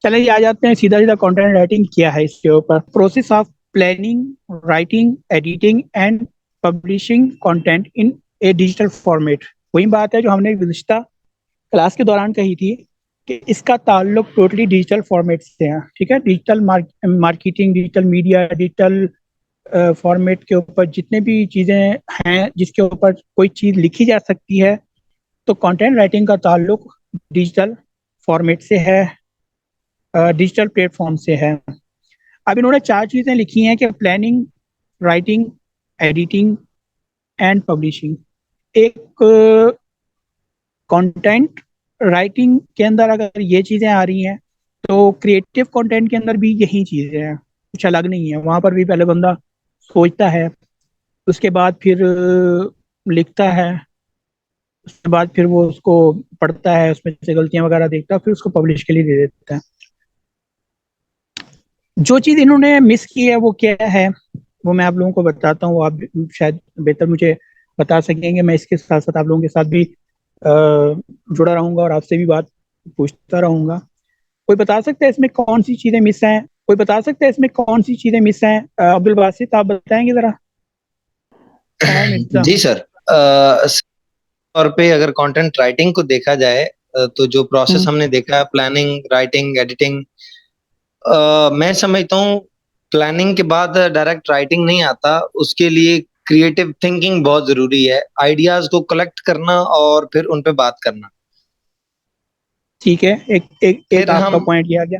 चलिए आ जाते हैं सीधा सीधा। कंटेंट राइटिंग क्या है इसके ऊपर? Process of planning, writing, editing and publishing content in A digital format. वही बात है जो हमने गुज़िश्ता क्लास के दौरान कही थी कि इसका ताल्लुक टोटली डिजिटल फॉर्मेट से है। ठीक है, digital marketing, digital media, digital format के ऊपर जितने भी चीज़ें हैं जिसके ऊपर कोई चीज़ लिखी जा सकती है, तो कंटेंट राइटिंग का ताल्लुक डिजिटल फॉर्मेट से है, डिजिटल प्लेटफॉर्म से है। अब इन्होंने चार चीज़ें लिखी हैं कि planning, writing, editing and publishing. एक कंटेंट राइटिंग के अंदर अगर ये चीज़ें आ रही हैं, तो क्रिएटिव कंटेंट के अंदर भी यही चीज़ें हैं, कुछ अलग नहीं है। वहाँ पर भी पहले बंदा सोचता है, उसके बाद फिर लिखता है, उसके बाद फिर वो उसको पढ़ता है, उसमें से गलतियां वगैरह देखता है, फिर उसको पब्लिश के लिए दे देता है। जो चीज़ इन्होंने मिस की है वो क्या है, वो मैं आप लोगों को बताता हूँ। आप शायद बेहतर मुझे बता सकेंगे। मैं इसके साथ साथ आप लोगों के साथ भी जुड़ा रहूंगा और आपसे भी बात पूछता रहूंगा। कोई बता सकता है इसमें कौन सी चीजें मिस हैं? कोई बता सकता है इसमें कौन सी चीजें मिस हैं? अब्दुल बासित, आप बताएंगे जरा। ताहिर मिर्जा। जी सर। तौर पे अगर कंटेंट राइटिंग को देखा जाए, तो जो प्रोसेस हम्म। हमने देखा है, प्लानिंग, राइटिंग, एडिटिंग, मैं समझता हूँ प्लानिंग के बाद डायरेक्ट राइटिंग नहीं आता। उसके लिए क्रिएटिव थिंकिंग बहुत जरूरी है, आइडियाज को कलेक्ट करना और फिर उन पे बात करना। ठीक है, एक एक एक फिर आपका हम पॉइंट ये आ गया।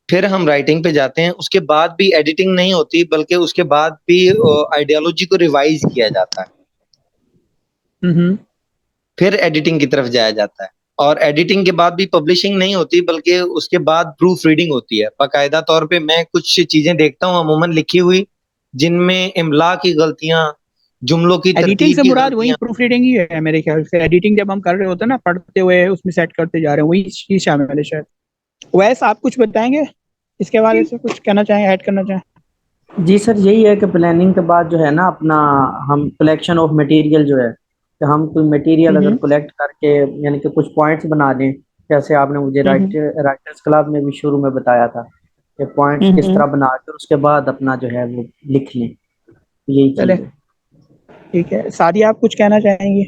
फिर हम राइटिंग पे जाते हैं। उसके बाद भी एडिटिंग नहीं होती, बल्कि उसके बाद भी आइडियोलॉजी को रिवाइज किया जाता है। हम्म। फिर एडिटिंग की तरफ जाया जाता है। और एडिटिंग के बाद भी पब्लिशिंग नहीं होती, बल्कि उसके बाद प्रूफ रीडिंग होती है। बाकायदा तौर पे मैं कुछ चीजें देखता हूँ अमूमन लिखी हुई, जिनमें इमला की गलतियां, जुमलों की एडिटिंग तरतीब से की मुराद वही गलतियां। प्रूफ रीडिंग ही है मेरे ख्याल से। एडिटिंग जब हम कर रहे होते हैं ना, पढ़ते हुए उसमें सेट करते जा रहे हैं, वही चीज शामिल है शायद। वैसे आप कुछ बताएंगे इसके बारे से, कुछ कहना चाहें, ऐड करना चाहें? जी सर, यही है कि प्लानिंग के बाद जो है ना अपना, हम कलेक्शन ऑफ मटेरियल जो है, कि हम कोई मटेरियल अगर हम्म। कलेक्ट करके यानी कि कुछ पॉइंट्स बना दें। जैसे आपने मुझे हम्म। राइटर्स क्लब में भी शुरू में बताया था कि पॉइंट्स किस हम्म। तरह बना कर उसके बाद अपना जो है वो लिख लें। यही चले, चीज़ है। ठीक है। सादिया, आप कुछ कहना चाहेंगे?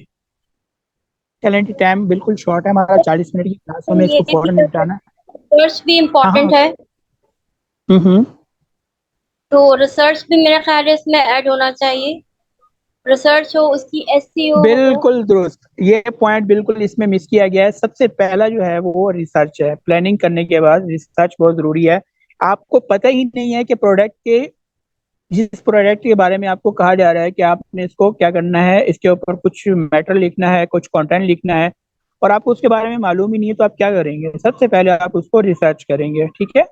टैलेंट, टाइम बिल्कुल शॉर्ट है हमारा, 40 मिनट की क्लास में ये इसको है कि फौरन निपटाना है। रिसर्च भी हाँ हाँ। इम्पोर्टेंट है। हम्म। तो रिसर्च भी मेरे ख्याल है इसमें ऐड होना चाहिए। रिसर्च हो, उसकी एसईओ हो। बिल्कुल दुरुस्त, ये पॉइंट बिल्कुल इसमें मिस किया गया है। सबसे पहला जो है वो रिसर्च है। प्लानिंग करने के बाद रिसर्च बहुत जरूरी है। आपको पता ही नहीं है कि प्रोडक्ट के, जिस प्रोडक्ट के बारे में आपको कहा जा रहा है कि आपने इसको क्या करना है, इसके ऊपर कुछ मैटर लिखना है, कुछ कंटेंट लिखना है, और आपको उसके बारे में मालूम ही नहीं है, तो आप क्या करेंगे? सबसे पहले आप उसको रिसर्च करेंगे। ठीक है।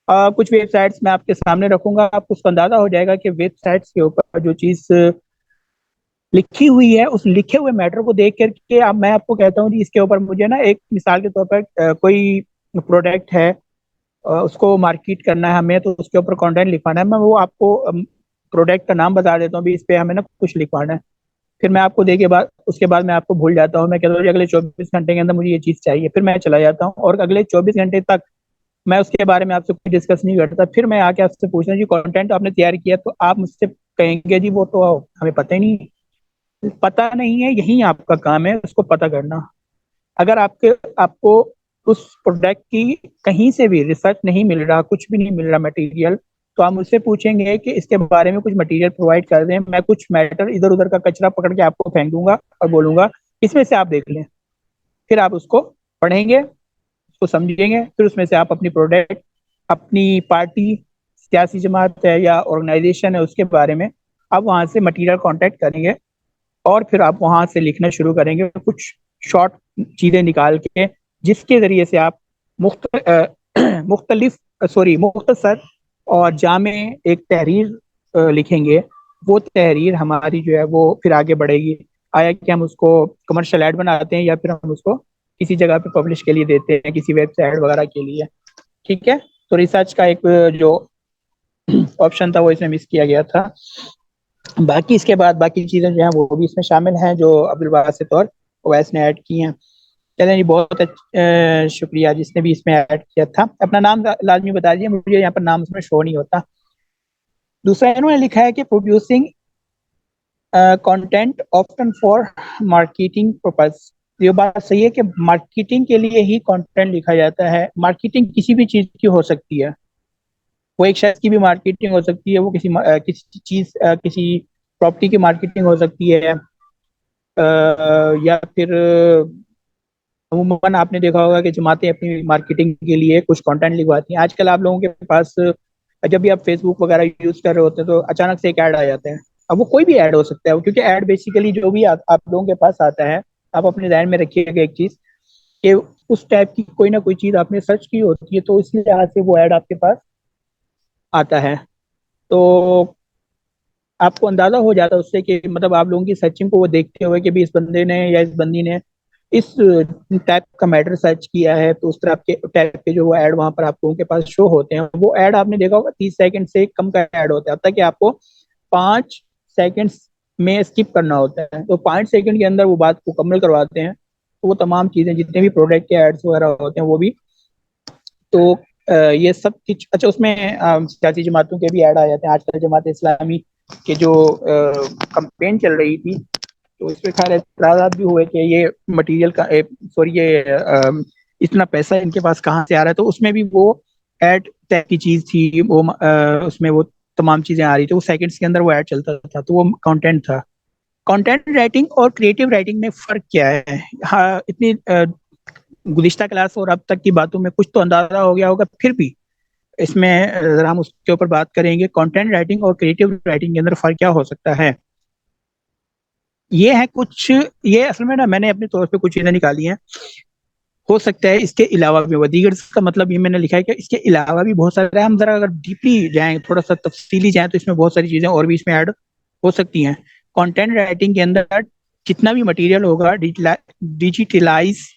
कुछ वेबसाइट्स मैं आपके सामने रखूंगा, आपको उसका अंदाजा हो जाएगा कि वेबसाइट्स के ऊपर जो चीज लिखी हुई है, उस लिखे हुए मैटर को देख करके अब मैं आपको कहता हूँ जी, इसके ऊपर मुझे ना एक मिसाल के तौर पर कोई प्रोडक्ट है, उसको मार्केट करना है हमें, तो उसके ऊपर कंटेंट लिखवाना है। मैं वो आपको प्रोडक्ट का नाम बता देता हूँ भी, इस पे हमें ना कुछ लिखवाना है। फिर मैं आपको देके बाद, उसके बाद मैं आपको भूल जाता हूँ। मैं कहता हूँ जी अगले 24 घंटे के अंदर मुझे ये चीज़ चाहिए, फिर मैं चला जाता हूँ और अगले 24 घंटे तक मैं उसके बारे में आपसे कुछ डिस्कस नहीं करता। फिर मैं आके आपसे पूछना जी कंटेंट आपने तैयार किया, तो आप मुझसे कहेंगे जी वो तो हमें पता ही नहीं। पता नहीं है, यही आपका काम है उसको पता करना। अगर आपको उस प्रोडक्ट की कहीं से भी रिसर्च नहीं मिल रहा, कुछ भी नहीं मिल रहा मटेरियल, तो आप मुझसे पूछेंगे कि इसके बारे में कुछ मटेरियल प्रोवाइड कर दें। मैं कुछ मैटर इधर उधर का कचरा पकड़ के आपको फेंक दूंगा और बोलूंगा इसमें से आप देख लें। फिर आप उसको पढ़ेंगे, उसको समझेंगे, फिर उसमें से आप अपनी प्रोडक्ट, अपनी पार्टी, सियासी जमात है या ऑर्गेनाइजेशन है, उसके बारे में आप वहां से मटेरियल कांटेक्ट करेंगे और फिर आप वहां से लिखना शुरू करेंगे कुछ शॉर्ट चीजें निकाल के, जिसके जरिए से आप मुख्तलिफ, सॉरी, मुख्तसर और जामे एक तहरीर लिखेंगे। वो तहरीर हमारी जो है वो फिर आगे बढ़ेगी। आया कि हम उसको कमर्शियल ऐड बनाते हैं या फिर हम उसको किसी जगह पे पब्लिश के लिए देते हैं, किसी वेबसाइट वगैरह के लिए। ठीक है। तो रिसर्च का एक जो ऑप्शन था वो इसमें मिस किया गया था। बाकी इसके बाद बाकी चीजें जो हैं वो भी इसमें शामिल हैं, जो अब्दुल बासित और ओवैस ने ऐड की हैं। चलें जी, बहुत शुक्रिया जिसने भी इसमें ऐड किया था। अपना नाम लाजमी बता दीजिए, मुझे यहाँ पर नाम उसमें शो नहीं होता। दूसरा इन्होंने लिखा है कि producing content often for marketing purpose. ये बात सही है कि मार्केटिंग के लिए ही कंटेंट लिखा जाता है। मार्केटिंग किसी भी चीज की हो सकती है, वो एक शख्स की भी मार्केटिंग हो सकती है, वो किसी चीज किसी प्रॉपर्टी की मार्केटिंग हो सकती है, या फिर अमूमन आपने देखा होगा कि जमातें अपनी मार्केटिंग के लिए कुछ कंटेंट लिखवाती हैं। आजकल आप लोगों के पास जब भी आप फेसबुक वगैरह यूज कर रहे होते हैं तो अचानक से एक ऐड आ जाता है। अब वो कोई भी ऐड हो सकता है, क्योंकि ऐड बेसिकली जो भी आप लोगों के पास आता है, आप अपने ध्यान में रखिएगा एक चीज कि उस टाइप की कोई ना कोई चीज आपने सर्च की होती है, तो इस लिहाज से वो ऐड आपके पास आता है। तो आपको अंदाजा हो जाता है उससे कि मतलब आप लोगों की सर्चिंग को वो देखते हुए कि भी इस बंदे ने या इस बंदी ने इस टाइप का मैटर सर्च किया है, तो उस तरह के टाइप के जो वो ऐड वहां पर आप लोगों के पास शो होते हैं। वो ऐड आपने देखा होगा 30 सेकंड से कम का ऐड होता है, अब तक कि आपको 5 सेकंड में स्किप करना होता है। तो 5 सेकंड के अंदर वो बात को मुकम्मल करवाते हैं। तो वो तमाम चीजें जितने भी प्रोडक्ट के एड्स वगैरह होते हैं वो भी, तो ये सब कुछ अच्छा। उसमें सियासी जमातों के भी ऐड आ जाते हैं। आजकल जमात इस्लामी के जो कंपेन चल रही थी, तो इसमें खैर एतराज़ात भी हुए कि ये मटेरियल का सॉरी ये इतना पैसा इनके पास कहाँ से आ रहा है। तो उसमें भी वो ऐड टाइप की चीज थी, वो उसमें वो तमाम चीजें आ रही थी, वो सेकंड्स के अंदर वो ऐड चलता था, तो वो कंटेंट था। कंटेंट राइटिंग और क्रिएटिव राइटिंग में फर्क क्या है? हाँ, इतनी गुज़िश्ता क्लास और अब तक की बातों में कुछ तो अंदाजा हो गया होगा, फिर भी इसमें जरा हम उसके ऊपर बात करेंगे। कंटेंट राइटिंग और क्रिएटिव राइटिंग के अंदर फर्क क्या हो सकता है? ये है कुछ, ये असल में ना मैंने अपने तौर पे कुछ चीजें निकाली हैं। हो सकता है इसके अलावा भी हो, दीगर का मतलब ये मैंने लिखा है कि इसके अलावा भी बहुत सारे, हम जरा अगर डीपली जाएं, थोड़ा सा तफसीली जाएं, तो इसमें बहुत सारी चीजें और भी इसमें ऐड हो सकती हैं। कंटेंट राइटिंग के अंदर जितना भी मटेरियल होगा डिजिटलाइज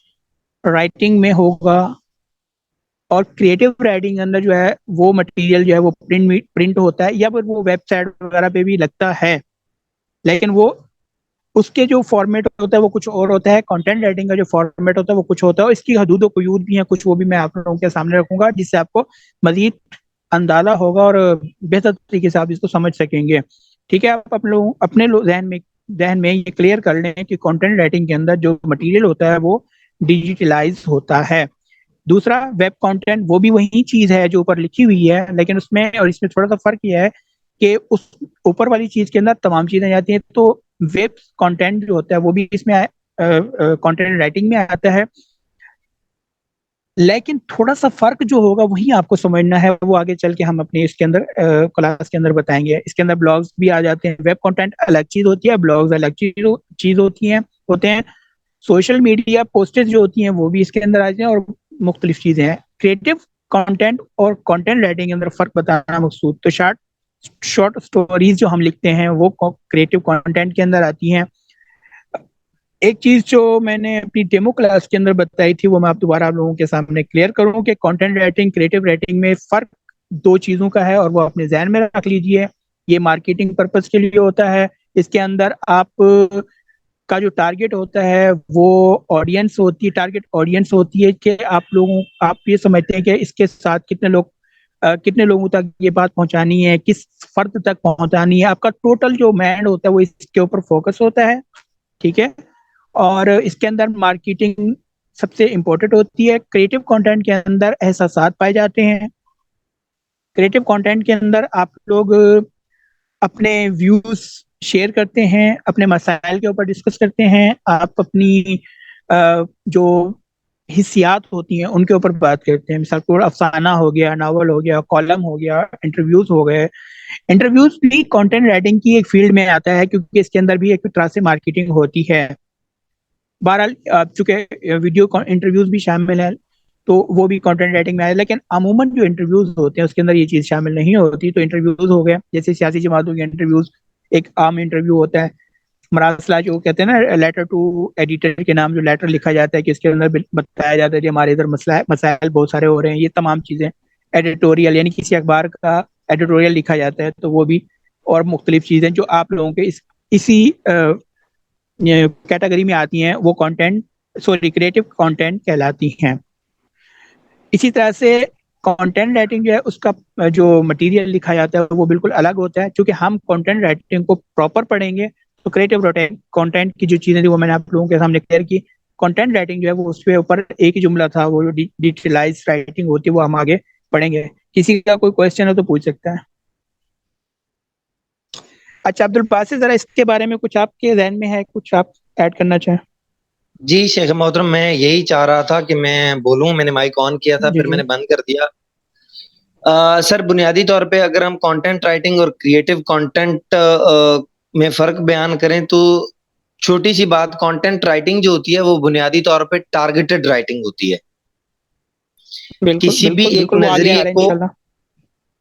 राइटिंग में होगा, और क्रिएटिव राइटिंग के अंदर जो है वो मटेरियल जो है वो प्रिंट होता है, या फिर वो वेबसाइट वगैरह पे भी लगता है, लेकिन वो उसके जो फॉर्मेट होता है वो कुछ और होता है। कंटेंट राइटिंग का जो फॉर्मेट होता है वो कुछ होता है, और इसकी हदूद और कुयूद भी है कुछ, वो भी मैं आप लोगों के सामने रखूंगा, जिससे आपको मजीद अंदाजा होगा और बेहतर तरीके से आप इसको समझ सकेंगे। ठीक है, आप अपने जहन में ये क्लियर कर लें कि कंटेंट राइटिंग के अंदर जो मटेरियल होता है वो डिजिटलाइज होता है। दूसरा, वेब कंटेंट, वो भी वही चीज है जो ऊपर लिखी हुई है, लेकिन उसमें और इसमें थोड़ा सा फर्क यह है कि उस ऊपर वाली चीज के अंदर तमाम चीजें जाती हैं। तो वेब कंटेंट जो होता है वो भी इसमें कंटेंट राइटिंग में आता है, लेकिन थोड़ा सा फर्क जो होगा वही आपको समझना है, वो आगे चल के हम अपने इसके अंदर क्लास के अंदर बताएंगे। इसके अंदर ब्लॉग्स भी आ जाते हैं। वेब कंटेंट अलग चीज होती है, ब्लॉग्स अलग चीज होते हैं। सोशल मीडिया पोस्टेज जो होती हैं वो भी इसके अंदर आते हैं, और मुख्तलिफ चीजें हैं। क्रिएटिव कंटेंट और कंटेंट राइटिंग के अंदर फर्क बताना मकसूद। तो शॉर्ट स्टोरीज जो हम लिखते हैं वो क्रिएटिव कंटेंट के अंदर आती हैं। एक चीज जो मैंने अपनी डेमो क्लास के अंदर बताई थी वो मैं आप दोबारा आप लोगों के सामने क्लियर करूं कि कंटेंट राइटिंग क्रिएटिव राइटिंग में फर्क दो चीजों का है, और वो अपने जहन में रख लीजिए। ये मार्केटिंग पर्पज के लिए होता है। इसके अंदर आप का जो टारगेट होता है वो ऑडियंस होती है, टारगेट ऑडियंस होती है कि आप ये समझते हैं कि इसके साथ कितने लोगों तक ये बात पहुंचानी है, किस फर्द तक पहुंचानी है। आपका टोटल जो माइंड होता है वो इसके ऊपर फोकस होता है। ठीक है, और इसके अंदर मार्केटिंग सबसे इम्पोर्टेंट होती है। क्रिएटिव कंटेंट के अंदर एहसासात पाए जाते हैं। क्रिएटिव कंटेंट के अंदर आप लोग अपने व्यूज शेयर करते हैं, अपने मसाइल के ऊपर डिस्कस करते हैं, आप अपनी जो हिस्सियात होती हैं उनके ऊपर बात करते हैं। मिसाल को अफसाना हो गया, नावल हो गया, कॉलम हो गया, इंटरव्यूज हो गए। इंटरव्यूज भी कंटेंट राइटिंग की एक फील्ड में आता है, क्योंकि इसके अंदर भी एक तरह से मार्केटिंग होती है। बहरहाल चूंकि वीडियो इंटरव्यूज भी शामिल है तो वो भी कंटेंट राइटिंग में आए, लेकिन अमूमन जो इंटरव्यूज होते हैं उसके अंदर ये चीज शामिल नहीं होती। तो इंटरव्यूज हो गए, जैसे सियासी जमातों के इंटरव्यूज एक आम इंटरव्यू होता है। मरासला जो कहते हैं ना, लेटर टू एडिटर के नाम जो लेटर लिखा जाता है कि इसके अंदर बताया जाता है कि हमारे इधर मसला है, मसाइल बहुत सारे हो रहे हैं, ये तमाम चीजें। एडिटोरियल यानी किसी अखबार का एडिटोरियल लिखा जाता है, तो वो भी, और मुख्तलिफ चीजें जो आप लोगों के इसी कैटेगरी में आती हैं वो कंटेंट सॉरी क्रिएटिव कंटेंट कहलाती हैं। इसी तरह से कंटेंट राइटिंग जो है उसका जो मटेरियल लिखा जाता है वो बिल्कुल अलग होता है। क्योंकि हम कंटेंट राइटिंग को प्रॉपर पढ़ेंगे तो क्रिएटिव कंटेंट की जो चीजें थी वो मैंने आप लोगों के सामने क्लियर की। कंटेंट राइटिंग जो है वो उसके ऊपर एक ही जुमला था, वो जो डिटेलाइज राइटिंग होती है वो हम आगे पढ़ेंगे। किसी का कोई क्वेश्चन हो तो पूछ सकता है। अच्छा अब्दुल बासित, जरा इसके बारे में कुछ आपके जहन में है, कुछ आप ऐड करना चाहें? जी शेख मोहतरम, मैं यही चाह रहा था कि मैं बोलूं। मैंने माइक ऑन किया था, जी फिर जी। मैंने बंद कर दिया। सर, बुनियादी तौर पे अगर हम कंटेंट राइटिंग और क्रिएटिव कंटेंट में फर्क बयान करें तो छोटी सी बात, कंटेंट राइटिंग जो होती है वो बुनियादी तौर पे टारगेटेड राइटिंग होती है। बिल्कुल किसी भी बिल्कुल एक बिल्कुल, वो आगे आ नजरिए रहे हैं को, इंशाल्लाह।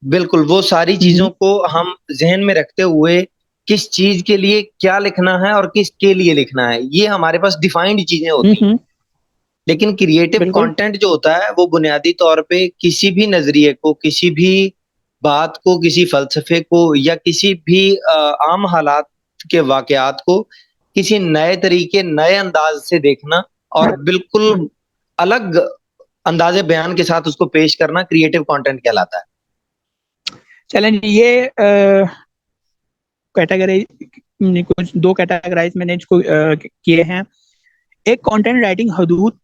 बिल्कुल वो सारी चीजों को हम जहन में रखते हुए किस चीज के लिए क्या लिखना है और किसके लिए लिखना है, ये हमारे पास डिफाइंड चीजें होती हैं। हम्म। लेकिन क्रिएटिव बिल्कुल। कंटेंट जो होता है वो बुनियादी तौर पे किसी भी नजरिए को, किसी भी बात को, किसी फलसफे को या किसी भी आम हालात के वाकयात को किसी नए तरीके, नए अंदाज से देखना और बिल्कुल अलग अंदाजे बयान के साथ उसको पेश करना क्रिएटिव कंटेंट कहलाता है। चलें, ये कैटेगरी कुछ दो कैटेगराइज मैंने इसको किए हैं। एक कंटेंट राइटिंग हदूद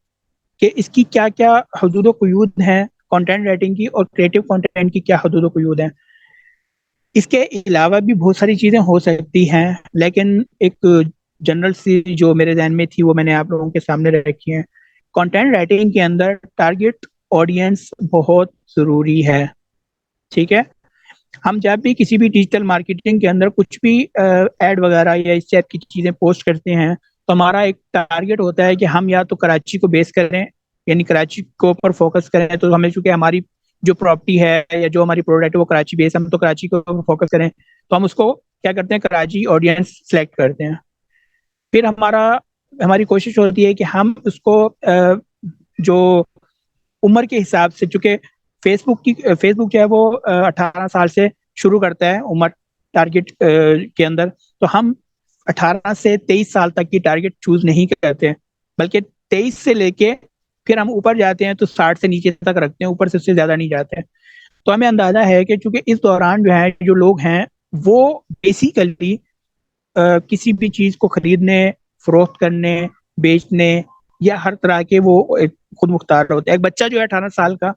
के इसकी क्या क्या हदूद व कुयूद हैं कंटेंट राइटिंग की, और क्रिएटिव कंटेंट की क्या हदूद व कुयूद हैं। इसके अलावा भी बहुत सारी चीजें हो सकती हैं, लेकिन एक जनरल सी जो मेरे ध्यान में थी वो मैंने आप लोगों के सामने रखी है। कंटेंट राइटिंग के अंदर टारगेट ऑडियंस बहुत जरूरी है। ठीक है, हम जब भी किसी भी डिजिटल मार्केटिंग के अंदर कुछ भी एड वगैरह या इस टाइप की चीजें पोस्ट करते हैं तो हमारा एक टारगेट होता है कि हम या तो कराची को बेस करें, यानी कराची के ऊपर फोकस करें। तो हमें चूंकि हमारी जो प्रॉपर्टी है या जो हमारी प्रोडक्ट है वो कराची बेस, हम तो कराची को फोकस करें तो हम उसको क्या करते हैं, कराची ऑडियंस सेलेक्ट करते हैं। फिर हमारी कोशिश होती है कि हम उसको जो उम्र के हिसाब से, चूंकि फेसबुक जो है वो 18 साल से शुरू करता है उम्र टारगेट के अंदर, तो हम 18 से 23 साल तक की टारगेट चूज नहीं करते हैं, बल्कि 23 से लेके फिर हम ऊपर जाते हैं तो 60 से नीचे तक रखते हैं, ऊपर से उससे ज्यादा नहीं जाते हैं। तो हमें अंदाजा है कि चूंकि इस दौरान जो है जो लोग हैं वो बेसिकली किसी भी चीज को खरीदने, फरोख्त करने, बेचने या हर तरह के वो खुद मुख्तार होते हैं। एक बच्चा जो है 18 साल का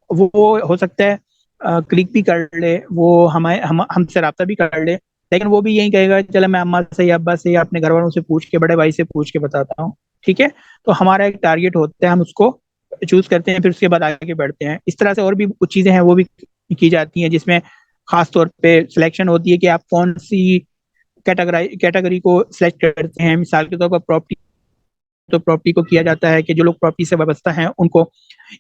वो हो सकता है क्लिक भी कर ले, वो हमसे रब्ता भी कर ले, लेकिन वो भी यही कहेगा चलो मैं अम्मा से या अब्बा से या अपने घर वालों से पूछ के, बड़े भाई से पूछ के बताता हूँ। ठीक है, तो हमारा एक टारगेट होता है, हम उसको चूज करते हैं, फिर उसके बाद आगे बढ़ते हैं। इस तरह से और भी कुछ चीजें हैं वो भी की जाती हैं, जिसमें खास तौर पे सिलेक्शन होती है कि आप कौन सी कैटेगरी को सिलेक्ट करते हैं। मिसाल के तौर पर प्रॉपर्टी, तो प्रॉपर्टी को किया जाता है कि जो लोग प्रॉपर्टी से वाबस्ता हैं उनको,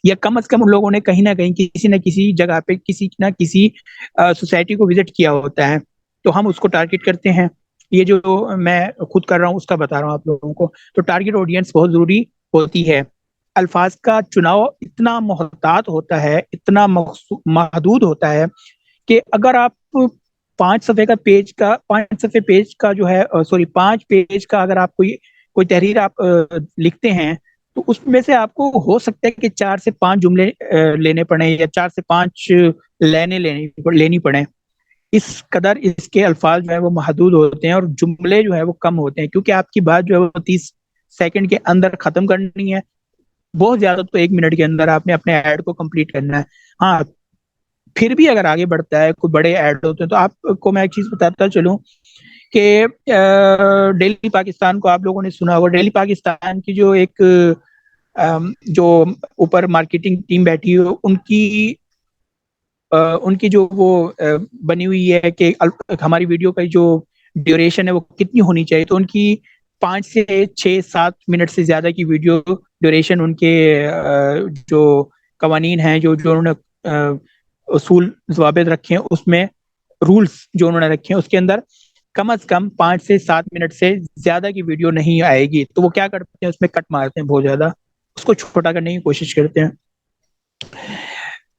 या कम से कम उन लोगों ने कहीं ना कहीं किसी न किसी जगह पे किसी ना किसी सोसाइटी को विजिट किया होता है, तो हम उसको टारगेट करते हैं। ये जो मैं खुद कर रहा हूँ उसका बता रहा हूँ आप लोगों को। तो टारगेट ऑडियंस बहुत जरूरी होती है। अल्फाज का चुनाव इतना मोहतात होता है, इतना महदूद होता है कि अगर आप 5 सफ़े पेज का जो है, सॉरी 5 पेज का अगर आप कोई तहरीर आप लिखते हैं तो उसमें से आपको हो सकता है कि 4 से 5 जुमले लेने पड़े या 4 से 5 लाइनें लेनी पड़े। इस कदर इसके अल्फाज जो है वो महदूद होते हैं और जुमले जो है वो कम होते हैं, क्योंकि आपकी बात जो है वो 30 सेकंड के अंदर खत्म करनी है। बहुत ज्यादा तो 1 मिनट के अंदर आपने अपने ऐड को कंप्लीट करना है। हाँ, फिर भी अगर आगे बढ़ता है, कोई बड़े ऐड होते हैं, तो आपको मैं एक चीज बताता चलूं कि डेली पाकिस्तान को आप लोगों ने सुना होगा। डेली पाकिस्तान की जो एक जो ऊपर मार्केटिंग टीम बैठी है, उनकी जो वो बनी हुई है कि हमारी वीडियो का जो ड्यूरेशन है वो कितनी होनी चाहिए, तो उनकी 5 से 6 7 मिनट से ज्यादा की वीडियो ड्यूरेशन उनके जो कवानीन हैं, जो जो उन्होंने उसूल ज़वाबित रखे हैं, उसमें रूल्स जो उन्होंने रखे हैं उसके अंदर कम से कम 5 से 7 मिनट से ज्यादा की वीडियो नहीं आएगी। तो वो क्या करते हैं, उसमें कट मारते हैं बहुत ज्यादा, उसको छोटा करने की कोशिश करते हैं।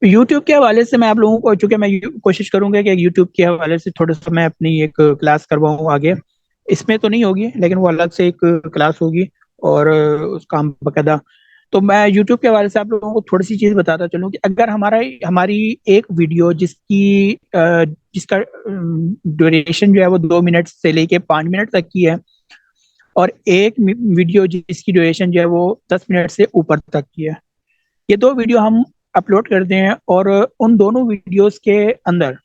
यूट्यूब के हवाले से मैं आप लोगों को, चूंकि मैं कोशिश करूंगा कि यूट्यूब के हवाले से थोड़ा सा मैं अपनी एक क्लास करवाऊं आगे। इसमें तो नहीं होगी लेकिन वो अलग से एक क्लास होगी, और उसका हम बकायदा। तो मैं यूट्यूब के हवाले से आप लोगों को थोड़ी सी चीज बताता चलूं कि अगर हमारी एक वीडियो जिसका ड्यूरेशन जो है वो 2 मिनट से लेके 5 मिनट तक की है, और एक वीडियो जिसकी ड्यूरेशन जो है वो 10 मिनट से ऊपर तक की है, ये दो वीडियो हम अपलोड करते हैं, और उन दोनों वीडियोस के अंदर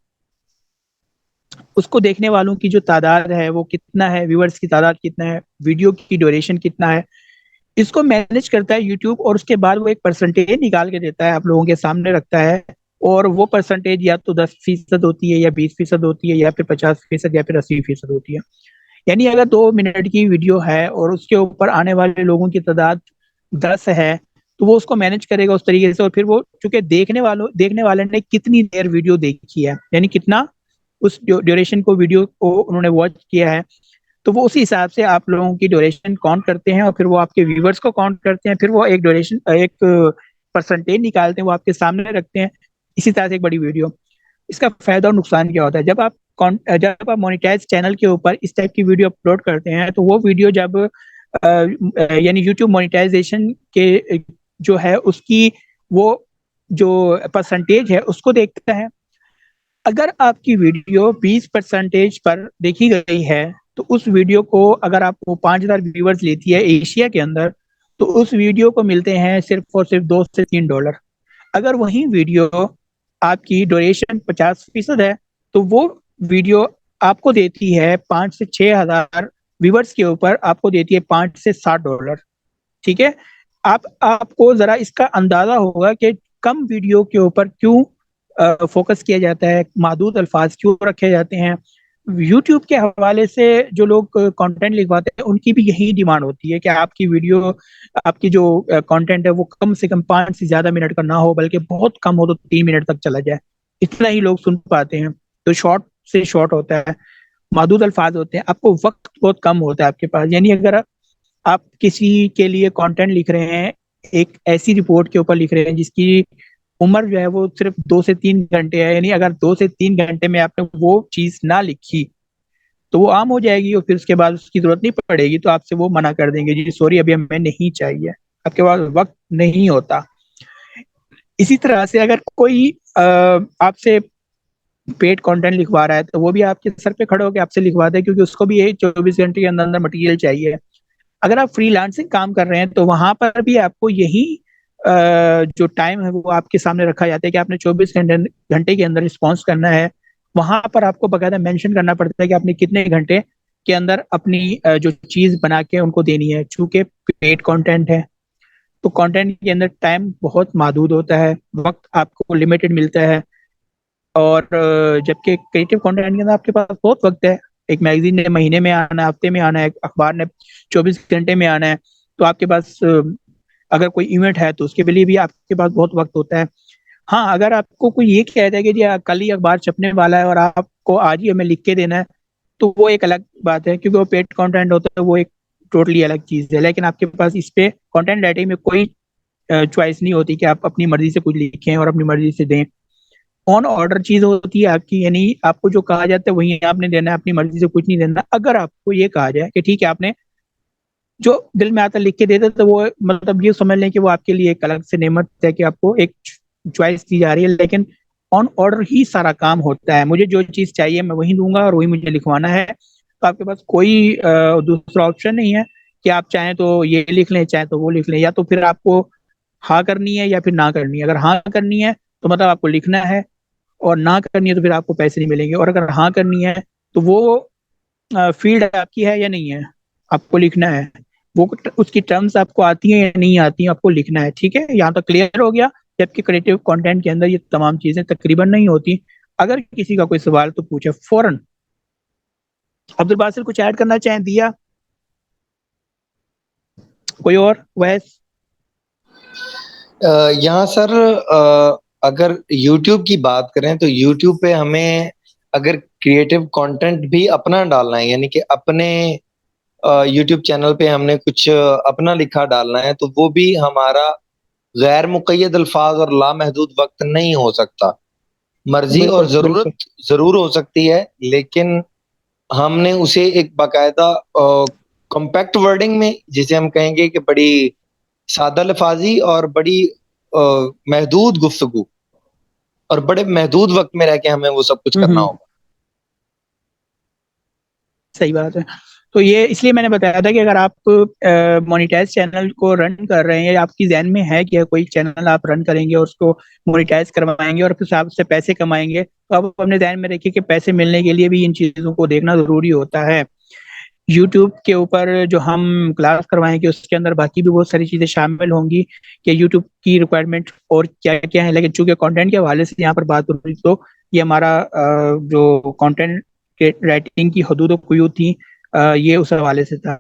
उसको देखने वालों की जो तादाद है वो कितना है, व्यूअर्स की तादाद कितना है, वीडियो की ड्यूरेशन कितना है, इसको मैनेज करता है यूट्यूब। और उसके बाद वो एक परसेंटेज निकाल के देता है, आप लोगों के सामने रखता है। और वो परसेंटेज या तो 10% होती है, या 20% होती है, या फिर 50%, या फिर 80% होती है। यानी अगर 2 मिनट की वीडियो है और उसके ऊपर आने वाले लोगों की तादाद 10 है, तो वो उसको मैनेज करेगा उस तरीके से। और फिर वो चूंकि देखने वाले ने कितनी देर वीडियो देखी है, यानी कितना उस ड्यूरेशन को वीडियो को उन्होंने वॉच किया है, तो वो उसी हिसाब से आप लोगों की ड्यूरेशन काउंट करते हैं, और फिर वो आपके व्यूवर्स को काउंट करते हैं, फिर वो एक परसेंटेज निकालते हैं, वो आपके सामने रखते हैं। इसी तरह से एक बड़ी वीडियो, इसका फायदा और नुकसान क्या होता है, जब आप मोनेटाइज चैनल के ऊपर इस टाइप की वीडियो अपलोड करते हैं, तो वो वीडियो जब यानी यूट्यूब मोनेटाइजेशन के जो है उसकी वो जो परसेंटेज है उसको देखता है। अगर आपकी वीडियो 20% पर देखी गई है, तो उस वीडियो को अगर आपको 5,000 व्यूवर्स लेती है एशिया के अंदर, तो उस वीडियो को मिलते हैं सिर्फ और सिर्फ $2 से $3। अगर वही वीडियो आपकी ड्यूरेशन 50% है, तो वो वीडियो आपको देती है 5 से 6 हजार व्यूवर्स के ऊपर आपको देती है $5 से $7। ठीक है। आपको जरा इसका अंदाजा होगा कि कम वीडियो के ऊपर क्यों फोकस किया जाता है, महदूद अल्फाज क्यों रखे जाते हैं। यूट्यूब के हवाले से जो लोग कंटेंट लिखवाते हैं उनकी भी यही डिमांड होती है कि आपकी जो कंटेंट है वो कम से कम 5 से ज्यादा मिनट का ना हो, बल्कि बहुत कम हो तो 3 मिनट तक चला जाए, इतना ही लोग सुन पाते हैं। तो शॉर्ट से शॉर्ट होता है, महदूद अल्फाज होते हैं, आपको वक्त बहुत कम होता है आपके पास। यानी अगर आप किसी के लिए कंटेंट लिख रहे हैं, एक ऐसी रिपोर्ट के ऊपर लिख रहे हैं जिसकी उम्र जो है वो सिर्फ 2 से 3 घंटे है, यानी अगर 2 से 3 घंटे में आपने वो चीज ना लिखी तो वो आम हो जाएगी, और फिर उसके बाद उसकी जरूरत नहीं पड़ेगी, तो आपसे वो मना कर देंगे, जी सॉरी अभी हमें नहीं चाहिए, आपके पास वक्त नहीं होता। इसी तरह से अगर कोई आपसे पेड कंटेंट लिखवा रहा है, तो वो भी आपके सर पे खड़े होकर आपसे लिखवाता है, क्योंकि उसको भी यही 24 घंटे के अंदर अंदर मटेरियल चाहिए। अगर आप फ्रीलांसिंग काम कर रहे हैं, तो वहां पर भी आपको यही जो टाइम है वो आपके सामने रखा जाता है कि आपने 24 घंटे के अंदर रिस्पॉन्स करना है। वहां पर आपको बकायदा मेंशन करना पड़ता है कि आपने कितने घंटे के अंदर अपनी जो चीज बना के उनको देनी है। चूंकि पेड कंटेंट है, तो कंटेंट के अंदर टाइम बहुत महदूद होता है, वक्त आपको लिमिटेड मिलता है। और जबकि क्रिएटिव कंटेंट के अंदर आपके पास बहुत वक्त है। एक मैगजीन ने महीने में आना है, हफ्ते में आना है, अखबार ने 24 घंटे में आना है, तो आपके पास अगर कोई इवेंट है तो उसके लिए भी आपके पास बहुत वक्त होता है। हाँ, अगर आपको कोई ये कहता है कि जी कल ही अखबार छपने वाला है और आपको आज ही हमें लिख के देना है, तो वो एक अलग बात है, क्योंकि वो पेड कंटेंट होता है, वो एक टोटली अलग चीज है। लेकिन आपके पास इस पे कंटेंट राइटिंग में कोई चॉइस नहीं होती कि आप अपनी मर्जी से कुछ लिखें और अपनी मर्जी से दें। ऑन ऑर्डर चीज होती है आपकी, यानी आपको जो कहा जाता है वही आपने देना है, अपनी मर्जी से कुछ नहीं देना। अगर आपको ये कहा जाए कि ठीक है आपने जो दिल में आता लिख के देते, तो वो मतलब ये समझ लें कि वो आपके लिए एक अलग से नेमत है कि आपको एक चॉइस दी जा रही है। लेकिन ऑन ऑर्डर ही सारा काम होता है, मुझे जो चीज चाहिए मैं वही दूंगा और वही मुझे लिखवाना है। तो आपके पास कोई दूसरा ऑप्शन नहीं है कि आप चाहें तो ये लिख लें, चाहे तो वो लिख लें। या तो फिर आपको हाँ करनी है या फिर ना करनी है। अगर हाँ करनी है तो मतलब आपको लिखना है, और ना करनी है तो फिर आपको पैसे नहीं मिलेंगे। और अगर हाँ करनी है तो वो फील्ड आपकी है या नहीं है, आपको लिखना है। वो उसकी टर्म्स आपको आती हैं या नहीं आती हैं, आपको लिखना है। ठीक है, यहाँ तक क्लियर हो गया। जबकि क्रिएटिव कंटेंट के अंदर ये तमाम चीजें तकरीबन नहीं होती। अगर किसी का कोई सवाल तो पूछे फौरन। अब्दुल बासिर कुछ ऐड करना चाहें? दिया कोई और वैस? यहाँ सर अगर YouTube की बात करें तो YouTube पे हमें अगर क्रिएटिव कंटेंट भी अपना डालना है, यानी कि अपने YouTube चैनल पे हमने कुछ अपना लिखा डालना है, तो वो भी हमारा गैर मुक़य्यद अल्फाज और लामहदूद वक्त नहीं हो सकता। मर्जी और बिल्कुल बिल्कुल। जरूरत जरूर हो सकती है, लेकिन हमने उसे एक बाकायदा कॉम्पैक्ट वर्डिंग में, जिसे हम कहेंगे कि बड़ी सादा लफाजी और बड़ी महदूद गुफ्तगू, और बड़े महदूद वक्त में रह के हमें वो सब कुछ करना होगा। सही बात है। तो ये इसलिए मैंने बताया था कि अगर आप मोनेटाइज चैनल को रन कर रहे हैं, या आपकी ज़हन में है कि कोई चैनल आप रन करेंगे और उसको मोनेटाइज करवाएंगे और फिर आप उससे पैसे कमाएंगे, तो आप अपने ध्यान में रखिए कि पैसे मिलने के लिए भी इन चीज़ों को देखना ज़रूरी होता है। यूट्यूब के ऊपर जो हम क्लास करवाएंगे उसके अंदर बाकी भी बहुत सारी चीज़ें शामिल होंगी कि यूट्यूब की रिक्वायरमेंट और क्या क्या है, लेकिन चूंकि कंटेंट के हवाले से यहाँ पर बात हो रही, तो ये हमारा जो कंटेंट के राइटिंग की हदूद क़ुयूद थी, ये उस हवाले से था।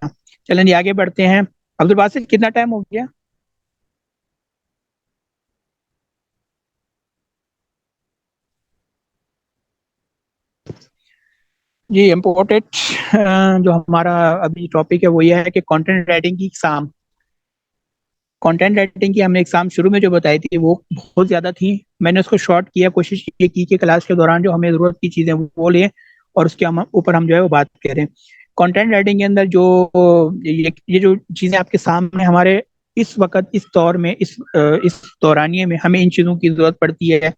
चलें जी आगे बढ़ते हैं। अब्दुल बासित, कितना टाइम हो गया? जी, इम्पोर्टेंट जो हमारा अभी टॉपिक है वो ये है कि कंटेंट राइटिंग की एग्जाम। कंटेंट राइटिंग की हमने एग्जाम शुरू में जो बताई थी वो बहुत ज़्यादा थी। मैंने उसको शॉर्ट किया, कोशिश ये की कि क्लास के दौरान जो हमें ज़रूरत की चीज़ें वो लें और उसके हम ऊपर हम जो है वो बात करें। कंटेंट राइटिंग के अंदर जो ये जो चीज़ें आपके सामने हमारे इस वक्त, इस दौर में, इस दौरानिए में हमें इन चीज़ों की ज़रूरत पड़ती है।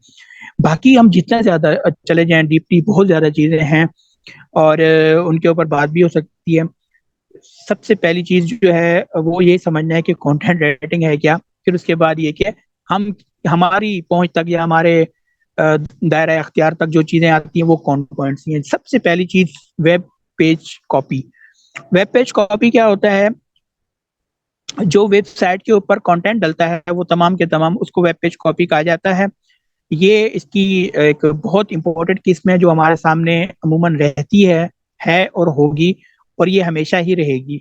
बाकी हम जितना ज़्यादा चले जाएं डीपली, बहुत ज़्यादा चीज़ें हैं और उनके ऊपर बात भी हो सकती है। सबसे पहली चीज जो है वो ये समझना है कि कंटेंट राइटिंग है क्या। फिर उसके बाद ये कि हम हमारी पहुंच तक या हमारे दायरा अख्तियार तक जो चीजें आती हैं वो कौन कौन सी हैं। सबसे पहली चीज, web page copy. Web page copy क्या होता है? जो वेबसाइट के ऊपर कंटेंट डलता है वो तमाम के तमाम उसको वेब पेज कॉपी कहा जाता है। ये इसकी एक बहुत इंपॉर्टेंट किस्म है जो हमारे सामने अमूमन रहती है और होगी, और ये हमेशा ही रहेगी,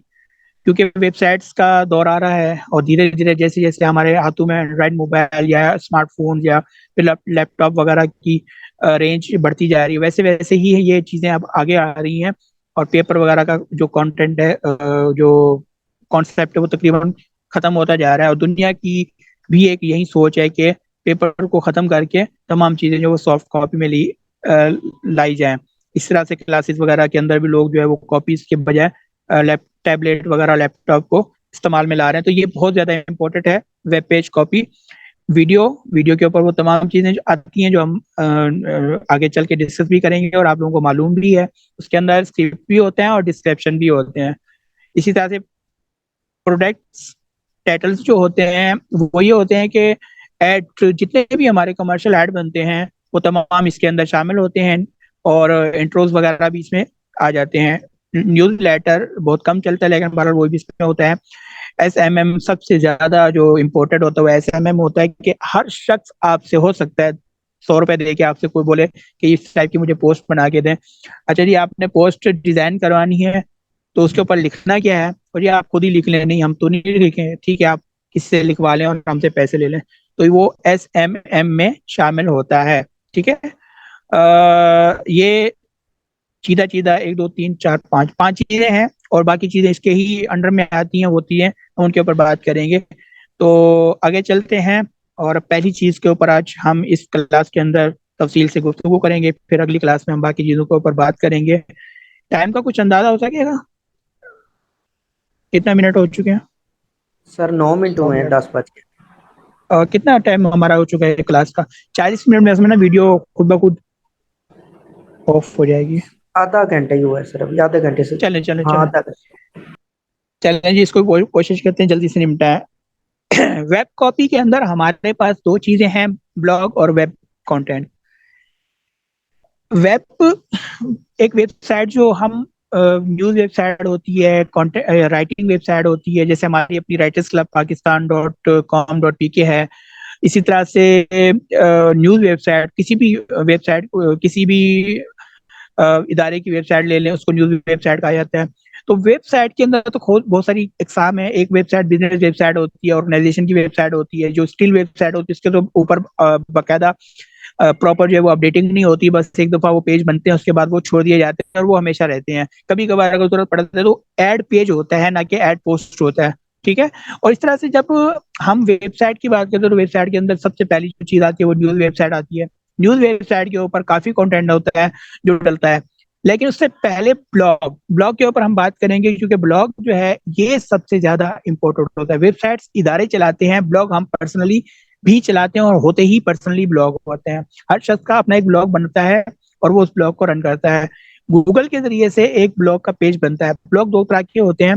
क्योंकि वेबसाइट्स का दौर आ रहा है और धीरे धीरे जैसे जैसे हमारे हाथों में एंड्रॉइड मोबाइल या स्मार्टफोन या फिर लैपटॉप वगैरह की रेंज बढ़ती जा रही है, वैसे वैसे ही ये चीज़ें अब आगे आ रही हैं और पेपर वगैरह का जो कंटेंट है, जो कॉन्सेप्ट है वो तकरीबन खत्म होता जा रहा है। और दुनिया की भी एक यही सोच है कि पेपर को ख़त्म करके तमाम चीज़ें जो वो सॉफ्ट कॉपी में लाई जाएं। इस तरह से क्लासेस वगैरह के अंदर भी लोग जो है वो कॉपीज के बजाय टैबलेट वगैरह लैपटॉप को इस्तेमाल में ला रहे हैं। तो ये बहुत ज़्यादा इंपॉर्टेंट है, web page copy. Video video के ऊपर वो तमाम चीज़ें जो आती हैं जो हम आगे चल के डिस्कस भी करेंगे और आप लोगों को मालूम भी है। उसके अंदर स्क्रिप्ट भी होते हैं और डिस्क्रिप्शन भी होते हैं। इसी तरह से प्रोडक्ट्स टाइटल्स जो होते हैं वो ये होते हैं कि एड, जितने भी हमारे कमर्शियल ऐड बनते हैं वो तमाम इसके अंदर शामिल होते हैं और इंट्रोज वगैरह भी इसमें आ जाते हैं। न्यूज लेटर बहुत कम चलता है लेकिन बहरहाल वो भी इसमें होता है। SMM सबसे ज्यादा जो इम्पोर्टेंट होता है वो SMM होता है कि हर शख्स आपसे, हो सकता है 100 रुपए दे के आपसे कोई बोले कि इस टाइप की मुझे पोस्ट बना के दें। अच्छा जी, आपने पोस्ट डिजाइन करवानी है तो उसके ऊपर लिखना क्या है, और ये आप खुद ही लिख लें, नहीं हम तो नहीं लिखें, ठीक है आप किससे लिखवा लें और हमसे पैसे ले लें, तो वो SMM में शामिल होता है। ठीक है। ये सीधा सीधा 1 2 3 4 5 5 चीजें हैं और बाकी चीजें इसके ही अंडर में आती हैं, होती हैं, हम उनके ऊपर बात करेंगे। तो आगे चलते हैं और पहली चीज के ऊपर आज हम इस क्लास के अंदर तफसील से गुफ्तगू करेंगे, फिर अगली क्लास में हम बाकी चीजों के ऊपर बात करेंगे। टाइम का कुछ अंदाजा हो सकेगा कितना मिनट हो चुके हैं? सर 9 मिनट हुए हैं, 10 बज के। कितना टाइम हमारा हो चुका है क्लास का? 40 मिनट में ना वीडियो खुद ब खुद ऑफ हो जाएगी। आधा घंटे ही हुआ है सर, अभी आधे घंटे से। चले चले हाँ, चले आधा घंटे। चलें जी, इसको कोशिश करते हैं जल्दी से निपटाएं। वेब कॉपी के अंदर हमारे पास दो चीजें हैं, ब्लॉग और वेब कंटेंट। वेब एक वेबसाइट जो हम न्यूज वेबसाइट होती है, कंटेंट राइटिंग वेबसाइट होती है, जैसे हमारी अपनी राइटर्स क्लब pakistan.com.pk है। इसी तरह से न्यूज वेबसाइट, किसी भी वेबसाइट, किसी भी इदारे की वेबसाइट ले लें उसको न्यूज वेबसाइट कहा जाता है। तो वेबसाइट के अंदर तो बहुत सारी इकसाम है। एक वेबसाइट बिजनेस वेबसाइट होती है, ऑर्गेनाइजेशन की वेबसाइट होती है, जो स्किल वेबसाइट होती है उसके तो ऊपर बाकायदा प्रॉपर जो है वो अपडेटिंग नहीं होती, बस एक दफा वो पेज बनते हैं उसके बाद वो छोड़ दिए जाते हैं और वो हमेशा रहते हैं। कभी कभार अगर जरूरत पड़ता है तो एड पेज होता है, ना कि एड पोस्ट होता है। ठीक है। और इस तरह से जब हम वेबसाइट की बात करते हैं तो वेबसाइट के अंदर सबसे पहली जो चीज आती है वो न्यूज वेबसाइट आती है। न्यूज वेबसाइट के ऊपर काफी कंटेंट होता है जो डलता है। लेकिन उससे पहले ब्लॉग ब्लॉग के ऊपर हम बात करेंगे, क्योंकि ब्लॉग जो है ये सबसे ज्यादा इम्पोर्टेंट होता है। वेबसाइट्स इदारे चलाते हैं, ब्लॉग हम पर्सनली भी चलाते हैं, और होते ही पर्सनली ब्लॉग होते हैं। हर शख्स का अपना एक ब्लॉग बनता है और वो उस ब्लॉग को रन करता है। गूगल के जरिए से एक ब्लॉग का पेज बनता है। ब्लॉग दो तरह के होते हैं,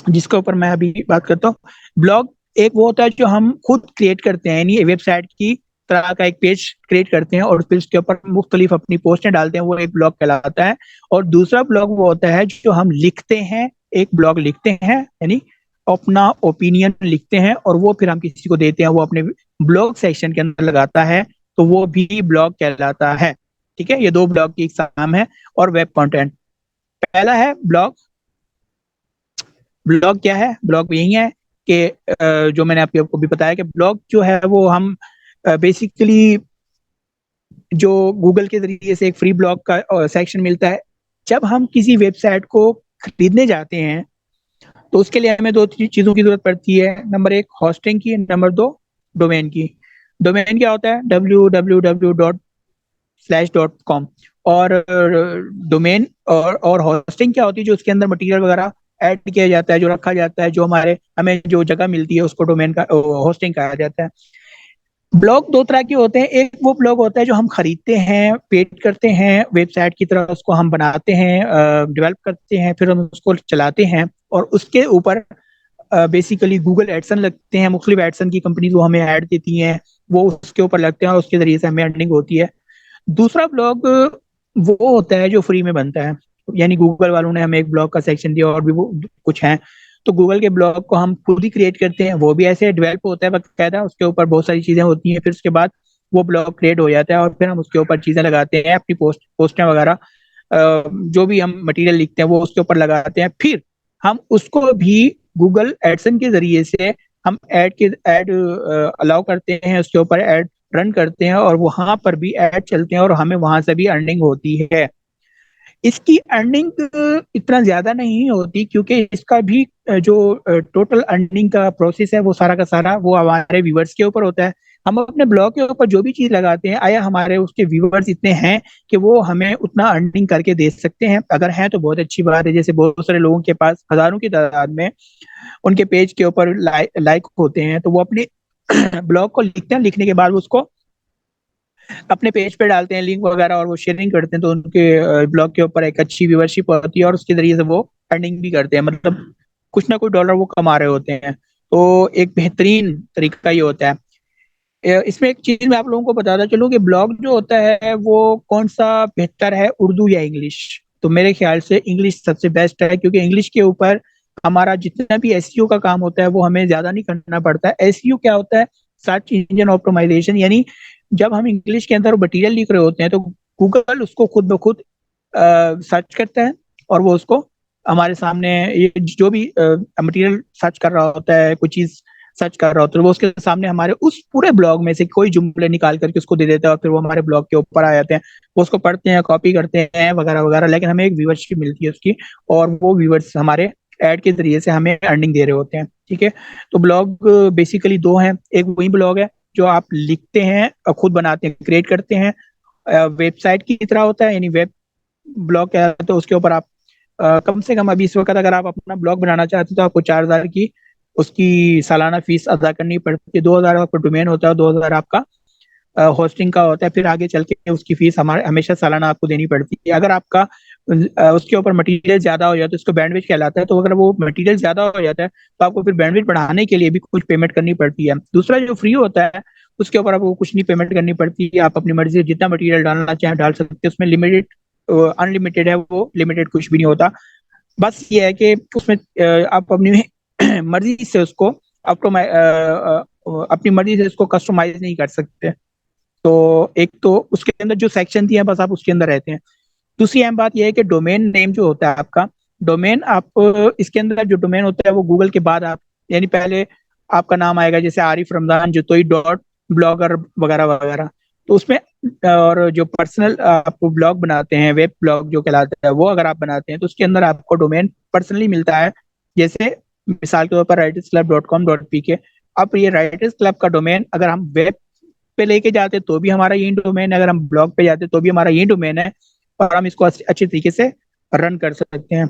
जिसके ऊपर मैं अभी बात करता हूँ। ब्लॉग एक वो होता है जो हम खुद क्रिएट करते हैं, यानी वेबसाइट की तरह का एक पेज क्रिएट करते हैं और फिर उसके ऊपर मुख्तलिफ अपनी पोस्टें डालते हैं, वो एक ब्लॉग कहलाता है। और दूसरा ब्लॉग वो होता है जो हम लिखते हैं, एक ब्लॉग लिखते हैं, यानी अपना ओपिनियन लिखते हैं और वो फिर हम किसी को देते हैं, वो अपने ब्लॉग सेक्शन के अंदर लगाता है, तो वो भी ब्लॉग कहलाता है। ठीक है, ये दो ब्लॉग की एग्जाम है। और वेब कंटेंट, पहला है ब्लॉग। ब्लॉग क्या है? ब्लॉग यही है कि जो मैंने आपको भी बताया कि ब्लॉग जो है वो हम बेसिकली जो गूगल के जरिए से एक फ्री ब्लॉग का सेक्शन मिलता है। जब हम किसी वेबसाइट को खरीदने जाते हैं तो उसके लिए हमें दो चीजों की जरूरत पड़ती है। नंबर एक होस्टिंग की, नंबर दो डोमेन की। डोमेन क्या होता है? www.com। और डोमेन और होस्टिंग क्या होती है? जो उसके अंदर मटेरियल वगैरह ऐड किया जाता है, जो रखा जाता है, जो हमें जो जगह मिलती है, उसको डोमेन का होस्टिंग कहा जाता है। ब्लॉग दो तरह के होते हैं। एक वो ब्लॉग होता है जो हम खरीदते हैं, पेड करते हैं, वेबसाइट की तरह उसको हम बनाते हैं, डेवलप करते हैं, फिर हम उसको चलाते हैं और उसके ऊपर बेसिकली गूगल एडसन लगते हैं। मुख्तलिफ एडसन की कंपनीज वो हमें ऐड देती हैं, वो उसके ऊपर लगते हैं और उसके जरिए से हमें अर्निंग होती है। दूसरा ब्लॉग वो होता है जो फ्री में बनता है, यानी गूगल वालों ने हमें एक ब्लॉग का सेक्शन दिया और भी वो कुछ है, तो गूगल के ब्लॉग को हम खुद ही क्रिएट करते हैं। वो भी ऐसे डेवलप होता है बाकायदा, उसके ऊपर बहुत सारी चीजें होती हैं, फिर उसके बाद वो ब्लॉग क्रिएट हो जाता है और फिर हम उसके ऊपर चीजें लगाते हैं, अपनी पोस्टें वगैरह, जो भी हम मटेरियल लिखते हैं वो उसके ऊपर लगाते हैं। फिर हम उसको भी गूगल एडसन के जरिए से हम ऐड अलाउ करते हैं, उसके ऊपर ऐड रन करते हैं और वहां पर भी ऐड चलते हैं और हमें वहां से भी अर्निंग होती है। इसकी अर्निंग इतना ज्यादा नहीं होती, क्योंकि इसका भी जो टोटल अर्निंग का प्रोसेस है वो सारा का सारा वो हमारे व्यूवर्स के ऊपर होता है। हम अपने ब्लॉग के ऊपर जो भी चीज लगाते हैं, आया हमारे उसके व्यूवर्स इतने हैं कि वो हमें उतना अर्निंग करके दे सकते हैं? अगर हैं तो बहुत अच्छी बात है। जैसे बहुत सारे लोगों के पास हजारों की तादाद में उनके पेज के ऊपर लाइक होते हैं, तो वो अपने ब्लॉग को लिखते हैं, लिखने के बाद उसको अपने पेज पे डालते हैं लिंक वगैरह और वो शेयरिंग करते हैं, तो उनके ब्लॉग के ऊपर एक अच्छी व्यूअरशिप होती है और उसके जरिए से वो अर्निंग भी करते हैं, मतलब कुछ ना कुछ डॉलर वो कमा रहे होते हैं। तो एक बेहतरीन तरीका ये होता है। इसमें एक चीज मैं आप लोगों को बताता चलूं कि ब्लॉग जो होता है वो कौन सा बेहतर है, उर्दू या इंग्लिश? तो मेरे ख्याल से इंग्लिश सबसे बेस्ट है, क्योंकि इंग्लिश के ऊपर हमारा जितना भी एसईओ का काम होता है वो हमें ज्यादा नहीं करना पड़ता है। एसईओ क्या होता है? सर्च इंजन ऑप्टिमाइजेशन, यानी जब हम इंग्लिश के अंदर मटेरियल लिख रहे होते हैं तो गूगल उसको खुद ब खुद सर्च करता है और वो उसको हमारे सामने, ये जो भी मटेरियल सर्च कर रहा होता है, कोई चीज सर्च कर रहा होता है, वो उसके सामने हमारे उस पूरे ब्लॉग में से कोई जुमले निकाल करके उसको दे देता है और फिर वो हमारे ब्लॉग के ऊपर आ जाते हैं। वो उसको पढ़ते हैं, कॉपी करते हैं वगैरह वगैरह, लेकिन हमें एक व्यूअरशिप मिलती है उसकी, और वो व्यूअर्स हमारे ऐड के जरिए से हमें अर्निंग दे रहे होते हैं। ठीक है, तो ब्लॉग बेसिकली दो हैं। एक वही ब्लॉग है जो आप लिखते हैं और खुद बनाते हैं, क्रिएट करते हैं, वेबसाइट की तरह होता है, यानी वेब ब्लॉग क्या है, तो उसके ऊपर आप कम से कम अभी इस वक्त अगर आप अपना ब्लॉग बनाना चाहते हो तो आपको 4,000 की उसकी सालाना फीस अदा करनी पड़ती है। 2,000 आपका डोमेन होता है, 2,000 आपका होस्टिंग का होता है, फिर आगे चल के उसकी फीस हमारे हमेशा सालाना आपको देनी पड़ती है। अगर आपका उसके ऊपर मटेरियल ज्यादा हो जाता है, उसको बैंडविड्थ कहलाता है, तो अगर वो मटेरियल ज्यादा हो जाता है तो आपको फिर बैंडविड्थ बढ़ाने के लिए भी कुछ पेमेंट करनी पड़ती है। दूसरा जो फ्री होता है उसके ऊपर आपको कुछ नहीं पेमेंट करनी पड़ती है, आप अपनी मर्जी से जितना मटेरियल डालना चाहें डाल सकते हैं। उसमें लिमिटेड अनलिमिटेड है, वो लिमिटेड कुछ भी नहीं होता। बस ये है कि उसमें आप अपनी मर्जी से उसको अपनी मर्जी से उसको कस्टमाइज नहीं कर सकते। तो एक तो उसके अंदर जो सेक्शन दिए हैं बस आप उसके अंदर रहते हैं। दूसरी अहम बात यह है कि डोमेन नेम जो होता है आपका, डोमेन आप इसके अंदर जो डोमेन होता है वो गूगल के बाद आप, यानी पहले आपका नाम आएगा, जैसे आरिफ रमजान जोतोई डॉट ब्लॉगर वगैरह वगैरह, तो उसमें और जो पर्सनल आप ब्लॉग बनाते हैं, वेब ब्लॉग जो कहलाता है, वो अगर आप बनाते हैं तो उसके अंदर आपको डोमेन पर्सनली मिलता है। जैसे मिसाल के तौर पर writersclub.com.pk। अब ये राइटर्स क्लब का डोमेन अगर हम वेब पे लेके जाते तो भी हमारा यही डोमेन है, अगर हम ब्लॉग पे जाते तो भी हमारा यही डोमेन है, और हम इसको अच्छे तरीके से रन कर सकते हैं।